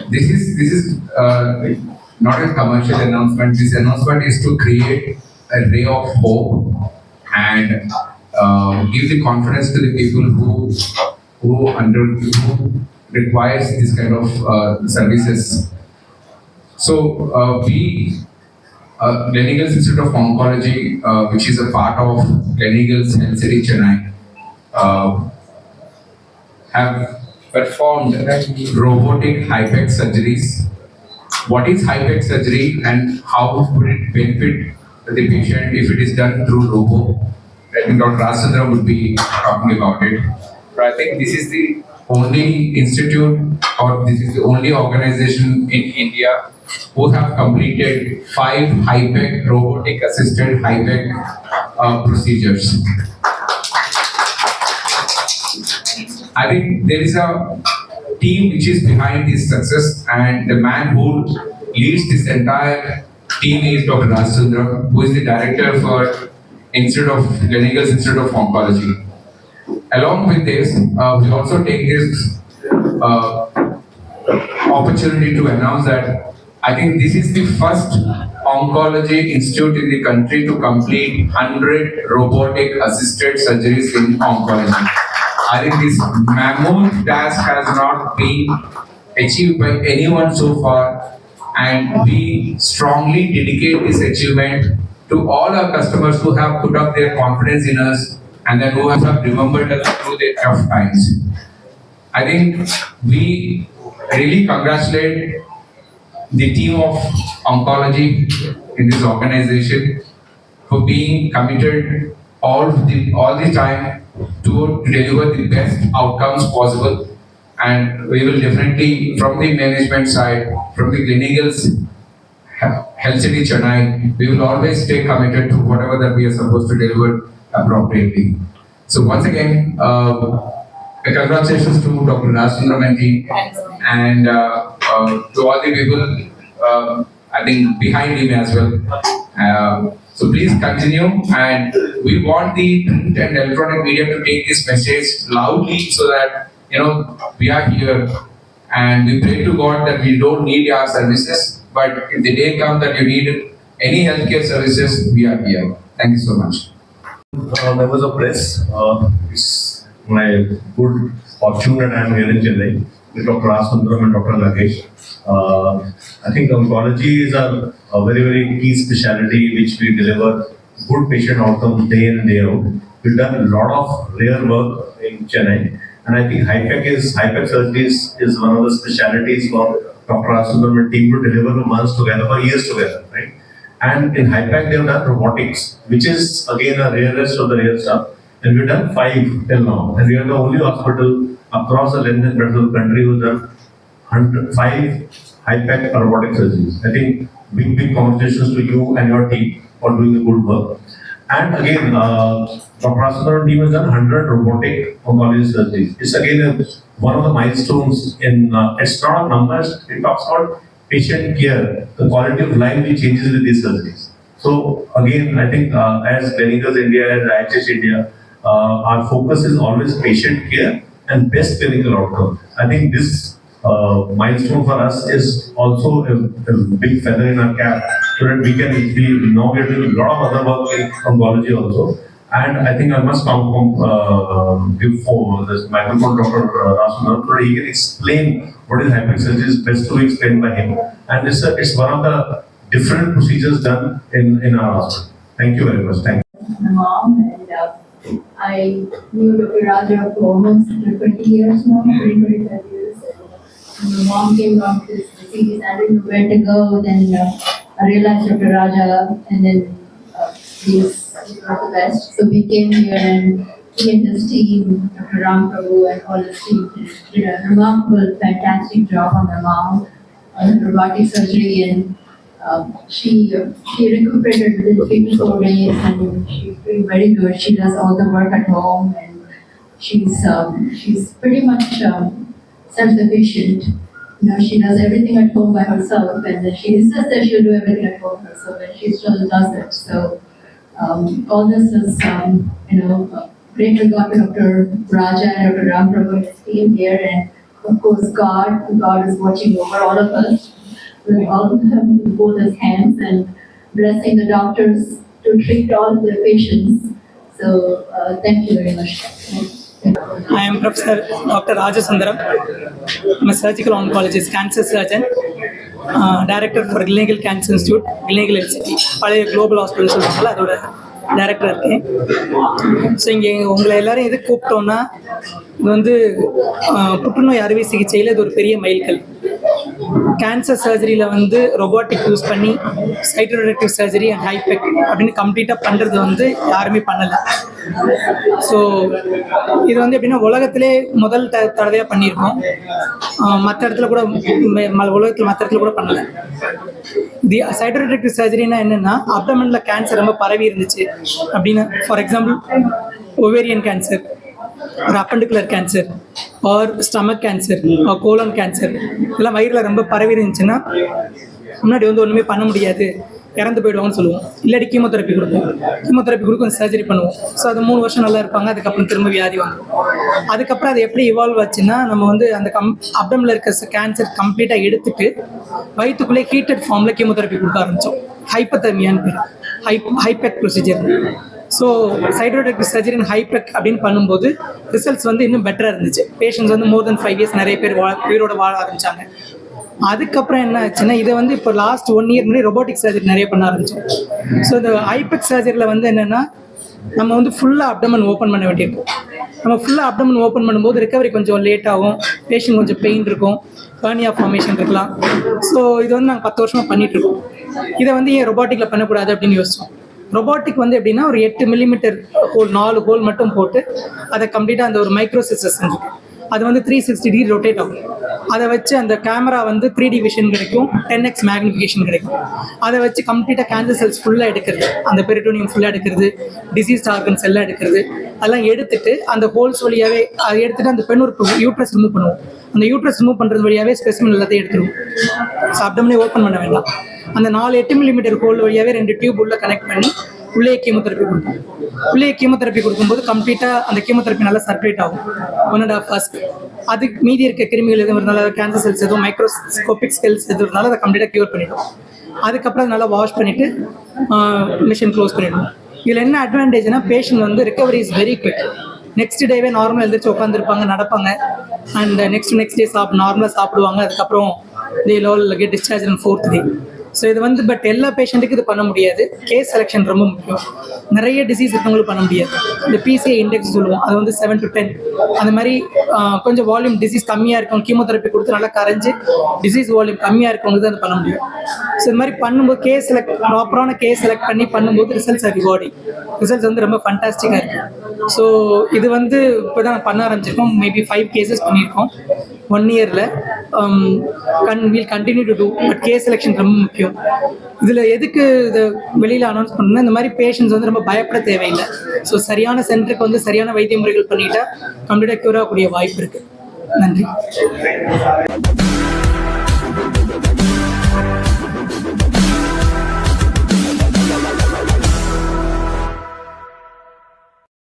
This is not a commercial announcement. This announcement is to create a ray of hope and give the confidence to the people who requires this kind of services. So we Gleneagles Institute of Oncology, which is a part of Gleneagles Health City Chennai, uh, have performed robotic high-tech surgeries. What is high-tech surgery and how would it benefit the patient if it is done through robo? I think Dr. Rajchandra would be talking about it. But I think this is the only institute or this is the only organization in India who have completed 5 high-tech robotic assisted high-tech procedures. I think there is a team which is behind this success, and the man who leads this entire team is Dr. Rajchandra, who is the director for Gleneagles Institute of Oncology. Along with this, we also take this uh, opportunity to announce that I think this is the first oncology institute in the country to complete 100 robotic assisted surgeries in oncology. I think this mammoth task has not been achieved by anyone so far, and we strongly dedicate this achievement to all our customers who have put up their confidence in us and then who have remembered us through their tough times. I think we really congratulate the team of oncology in this organization for being committed all the time to deliver the best outcomes possible. And we will definitely, from the management side, from the Gleneagles Health City Chennai, we will always stay committed to whatever that we are supposed to deliver appropriately. So once again, congratulations to Dr. Rajchandra and team, and to all the people, I think behind him as well. So please continue, and we want the print and electronic media to take this message loudly so that we are here, and we pray to God that we don't need our services, but if the day comes that you need any healthcare services, we are here. Thank you so much. Members of press, it's my good fortune that I am here in Chennai with Dr. Rajchandra and Dr. Lakesh. I think oncology is a very, very key specialty which we deliver good patient outcomes day in and day out. We've done a lot of rare work in Chennai, and I think high-tech surgeries is one of the specialties for Dr. Rajchandra and team to deliver for months together, for years together, right? And in high-tech they have done robotics, which is again a rarest of the rare stuff. And we've done 5 till now, and we are the only hospital across the length and breadth of the country who's done 5 high-tech robotic surgeries. I think big congratulations to you and your team for doing the good work. And again, Dr. Rajchandra team has done 100 robotic oncology surgeries. It's again one of the milestones in, it's not numbers, it talks about patient care, the quality of life which changes with these surgeries. So again, I think as Gleneagles India, as IHH India, our focus is always patient care and best clinical outcome. I think this milestone for us is also a big feather in our cap, so that we can now we are doing a lot of other work in oncology also. And I think I must give for this microphone Dr. Rajchandra so he can explain what is high-tech surgery is best to be explained by him. And it's one of the different procedures done in our hospital. Thank you very much. Thank you. My mom, and I knew Dr. Raja for almost 20 years now, 25 years. And my mom came down to this disease, I didn't know where to go. Then I realized Dr. Raja, and then he's the best. So we came here, and he and his team, Dr. Ram Prabhu and all his team, did a remarkable, fantastic job on my mom on robotic surgery, and she recuperated within 3 to 4 days, and she's doing very good. She does all the work at home, and she's pretty much self-sufficient. She does everything at home by herself, and she insists that she'll do everything at home herself, and she still does it. So all this is, great regard to Dr. Raja and Dr. Ram Prabhu and his team here, and of course, God is watching over all of us with all with both his hands and blessing the doctors to treat all the patients. So, thank you very much. I am Professor Dr. Rajasundaram. I'm a surgical oncologist, cancer surgeon, director for Gleneagles Cancer Institute, Gleneagles LCT. பழைய global hospital சொல்லுவாங்கள்ல அதோட director இருக்கேன். So இங்கே உங்களை எல்லாரும் எது கூப்பிட்டோன்னா இது வந்து புற்றுநோய் அறுவை சிகிச்சையில் இது ஒரு பெரிய மைல்கல். கேன்சர் சர்ஜரியில் வந்து ரொபோட்டிக் யூஸ் பண்ணி சைட்டோரெக்டிவ் சர்ஜரி அண்ட் ஹைபெக் அப்படின்னு கம்ப்ளீட்டாக பண்ணுறது வந்து யாருமே பண்ணலை. ஸோ இது வந்து எப்படின்னா உலகத்திலே முதல் தடவையாக பண்ணியிருக்கோம். மற்ற இடத்துல கூட உலகத்தில் மற்ற இடத்துல கூட பண்ணலை. தி சைட்டோரெக்டிவ் சர்ஜரினா என்னென்னா அப்டமனில் கேன்சர் ரொம்ப பரவி இருந்துச்சு அப்படின்னு, ஃபார் எக்ஸாம்பிள் ஒவேரியன் கேன்சர், ஒரு appendicular cancer, or stomach cancer, or colon cancer, இதெல்லாம் வயிறில் ரொம்ப பரவி இருந்துச்சுன்னா முன்னாடி வந்து ஒன்றுமே பண்ண முடியாது, இறந்து போயிடுவாங்கன்னு சொல்லுவோம். இல்லாட்டி கீமோதெரப்பி கொடுக்கும் சர்ஜரி பண்ணுவோம். ஸோ அது 3 வருஷம் நல்லா இருப்பாங்க, அதுக்கப்புறம் திரும்ப வியாதி வந்துடும். அதுக்கப்புறம் அது எப்படி இவால்வ் ஆச்சுன்னா நம்ம வந்து அந்த அப்டமில் இருக்க கேன்சர் கம்ப்ளீட்டாக எடுத்துட்டு வயிற்றுக்குள்ளே ஹீட்டட் ஃபார்மில் கீமோதெரப்பி கொடுக்க ஆரம்பித்தோம். ஹைப்போதெர்மியான்னு பேர், ஹைபெக் ப்ரொசீஜர். ஸோ சைட்டோரெக்டிவ் சர்ஜரி அண்ட் ஹைபெக் அப்படின்னு பண்ணும்போது ரிசல்ட்ஸ் வந்து இன்னும் பெட்டராக இருந்துச்சு. பேஷண்ட்ஸ் வந்து மோர் தென் 5 இயர்ஸ் நிறைய பேர் உயிரோட வாழ ஆரம்பித்தாங்க. அதுக்கப்புறம் என்ன ஆச்சுன்னா இதை வந்து இப்போ லாஸ்ட் 1 இயர் முன்னாடி ரொபோட்டிக் சர்ஜரி நிறைய பண்ண ஆரம்பித்தோம். ஸோ இந்த ஹைபெக் சர்ஜரியில் வந்து என்னென்னா நம்ம வந்து ஃபுல்லாக அப்டமன் ஓப்பன் பண்ண வேண்டியிருக்கும். நம்ம ஃபுல்லாக அப்டமன் ஓப்பன் பண்ணும்போது ரிகவரி கொஞ்சம் லேட் ஆகும், பேஷண்ட் கொஞ்சம் பெயின் இருக்கும், ஹெர்னியா ஃபார்மேஷன் இருக்கலாம். ஸோ இது வந்து நாங்கள் 10 வருஷமாக பண்ணிகிட்ருக்கோம். இதை வந்து ஏன் ரொபோட்டிக்கில் பண்ணக்கூடாது அப்படின்னு யோசித்தோம். ரொபோட்டிக் வந்து எப்படின்னா ஒரு 8 மில்லிமீட்டர் ஹோல், 4 ஹோல் மட்டும் போட்டு அதை கம்ப்ளீட்டாக அந்த ஒரு மைக்ரோ சிஸ்டர்ஸ் இருக்குது, அது வந்து 360 டிகிரி ரொட்டேட் ஆகும். அதை வச்சு அந்த கேமரா வந்து 3D விஷன் கிடைக்கும், 10x மேக்னிஃபிகேஷன் கிடைக்கும். அதை வச்சு கம்ப்ளீட்டாக கேன்சர் செல்ஸ் ஃபுல்லாக எடுக்கிறது, அந்த பெரிட்டோனியம் ஃபுல்லாக எடுக்கிறது, டிசீஸ்ட் ஆர்கன்ஸ் எல்லாம் எடுக்கிறது, அதெல்லாம் எடுத்துட்டு அந்த ஹோல்ஸ் வழியாகவே அதை எடுத்துகிட்டு அந்த பெண் உறுப்பு யூட்ரஸ் ரிமூவ் பண்ணுவோம். அந்த யூட்ரஸ் ரிமூவ் பண்ணுறது வழியாகவே ஸ்பெசிமென் எல்லாத்தையும் எடுத்துருவோம். ஸோ அப்டமனே ஓப்பன் பண்ண வேண்டாம். அந்த 4 8 மில்லிமீட்டர் ஹோல் வழியாகவே 2 டியூப் உள்ள கனெக்ட் பண்ணி உள்ளே கீமோதெரப்பி கொடுப்போம். உள்ளே கீமோதெரப்பி கொடுக்கும்போது கம்ப்ளீட்டாக அந்த கீமோதெரப்பி நல்லா சர்க்குலேட் ஆகும் 1.5 hours. அதுக்கு மீதி இருக்க கிருமிகள் எதுவும் இருந்தாலும் கேன்சர் செல்ஸ் எதுவும் மைக்ரோஸ்கோபிக் செல்ஸ் எதுவும் இருந்தாலும் அதை கம்ப்ளீட்டாக க்யூர் பண்ணிவிடும். அதுக்கப்புறம் நல்லா வாஷ் பண்ணிவிட்டு மிஷின் க்ளோஸ் பண்ணிவிடுவோம். இதில் என்ன அட்வான்டேஜ்னா பேஷண்ட் வந்து recovery is very quick. Next டேவே நார்மலாக எழுந்திரிச்சு உட்காந்துருப்பாங்க, நடப்பாங்க, அண்ட் நெக்ஸ்ட் டே நார்மலாக சாப்பிடுவாங்க. அதுக்கப்புறம் they will all get discharged on 4th day. So இது வந்து பட் எல்லா பேஷண்ட்டுக்கு இது பண்ண முடியாது. கேஸ் செலெக்ஷன் ரொம்ப முக்கியம். நிறைய டிசீஸ் இருக்கவங்களுக்கு பண்ண முடியாது. இந்த PCI இண்டெக்ஸ் சொல்லுவோம், அது வந்து 7 to 10 அந்த மாதிரி கொஞ்சம் வால்யூம் டிசீஸ் கம்மியாக இருக்கும், கீமோதெரப்பி கொடுத்து நல்லா கரைஞ்சி டிசீஸ் வால்யூம் கம்மியாக இருக்கவங்களுக்கு தான் அது பண்ண முடியும். ஸோ இது மாதிரி பண்ணும்போது ப்ராப்பரான கேஸ் செலக்ட் பண்ணி பண்ணும்போது ரிசல்ட்ஸ் ஆர் ரிவார்டிங். ரிசல்ட்ஸ் வந்து ரொம்ப ஃபண்டாஸ்டிக்காக இருக்குது. ஸோ இது வந்து இப்போ தான் பண்ண ஆரம்பிச்சிருக்கோம். மேபி 5 கேசஸ் பண்ணியிருக்கோம் 1 இயரில். Will continue to do. But case selection ரொம்ப முக்கியம். இதில் எதுக்கு இதை வெளியில் அனௌன்ஸ் பண்ணணும்னா இந்த மாதிரி பேஷண்ட்ஸ் வந்து ரொம்ப பயப்பட தேவையில்லை. ஸோ சரியான சென்டருக்கு வந்து சரியான வைத்திய முறைகள் பண்ணிட்டா கம்ப்ளீட்டாக க்யூர் ஆகக்கூடிய வாய்ப்பு இருக்குது. நன்றி.